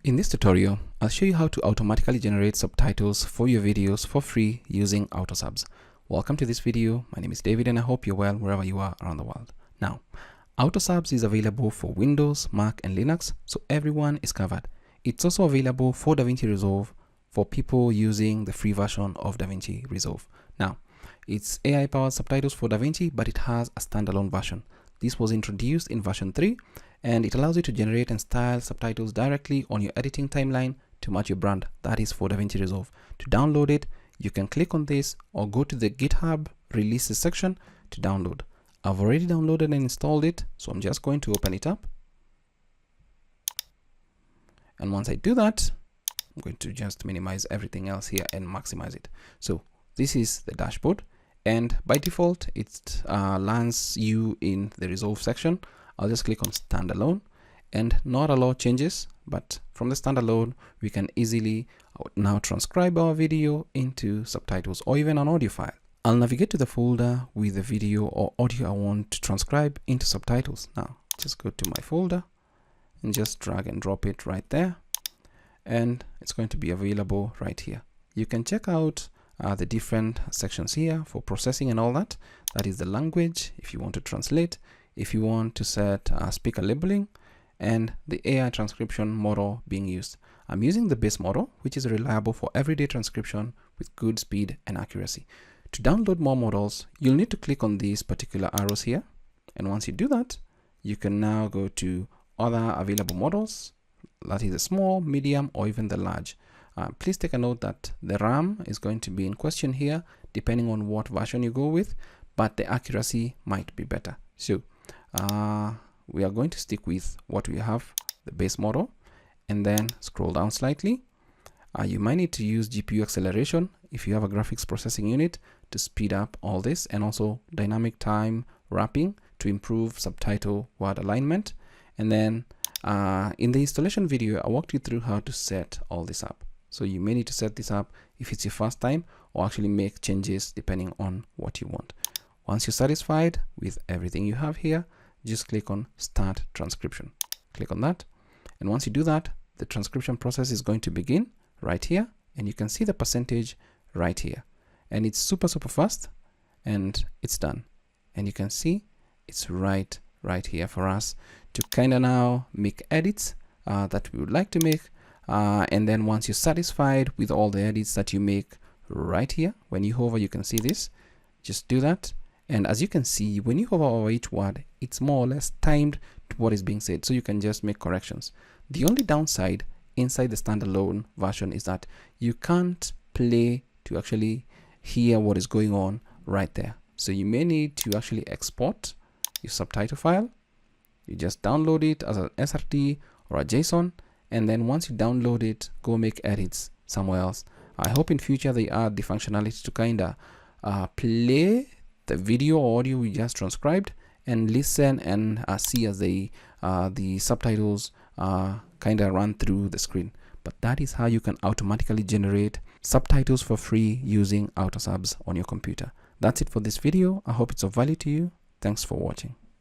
In this tutorial, I'll show you how to automatically generate subtitles for your videos for free using AutoSubs. Welcome to this video. My name is David and I hope you're well wherever you are around the world. Now, AutoSubs is available for Windows, Mac and Linux, so everyone is covered. It's also available for DaVinci Resolve for people using the free version of DaVinci Resolve. Now, it's AI-powered subtitles for DaVinci, but it has a standalone version. This was introduced in version 3 and it allows you to generate and style subtitles directly on your editing timeline to match your brand. That is for DaVinci Resolve. To download it, you can click on this or go to the GitHub releases section to download. I've already downloaded and installed it, so I'm just going to open it up. And once I do that, I'm going to just minimize everything else here and maximize it. So this is the dashboard, and by default, it lands you in the Resolve section. I'll just click on standalone and not allow changes, but from the standalone, we can easily now transcribe our video into subtitles or even an audio file. I'll navigate to the folder with the video or audio I want to transcribe into subtitles. Now, just go to my folder and just drag and drop it right there. And it's going to be available right here. You can check out the different sections here for processing and all that. That is the language, if you want to translate, if you want to set speaker labeling, and the AI transcription model being used. I'm using the base model, which is reliable for everyday transcription with good speed and accuracy. To download more models, you'll need to click on these particular arrows here. And once you do that, you can now go to other available models. That is the small, medium, or even the large. Please take a note that the RAM is going to be in question here, depending on what version you go with, but the accuracy might be better. So we are going to stick with what we have, the base model, and then scroll down slightly. You might need to use GPU acceleration if you have a graphics processing unit to speed up all this, and also dynamic time wrapping to improve subtitle word alignment. And then in the installation video, I walked you through how to set all this up. So you may need to set this up if it's your first time, or actually make changes depending on what you want. Once you're satisfied with everything you have here, just click on Start Transcription. Click on that. And once you do that, the transcription process is going to begin right here. And you can see the percentage right here. And it's super fast, and it's done. And you can see it's right here for us to kind of now make edits that we would like to make. And then once you're satisfied with all the edits that you make right here, when you hover, you can see this. Just do that. And as you can see, when you hover over each word, it's more or less timed to what is being said. So you can just make corrections. The only downside inside the standalone version is that you can't play to actually hear what is going on right there. So you may need to actually export your subtitle file. You just download it as an SRT or a JSON. And then once you download it, go make edits somewhere else. I hope in future they add the functionality to kind of play the video or audio we just transcribed and listen and see as the subtitles kind of run through the screen. But that is how you can automatically generate subtitles for free using AutoSubs on your computer. That's it for this video. I hope it's of value to you. Thanks for watching.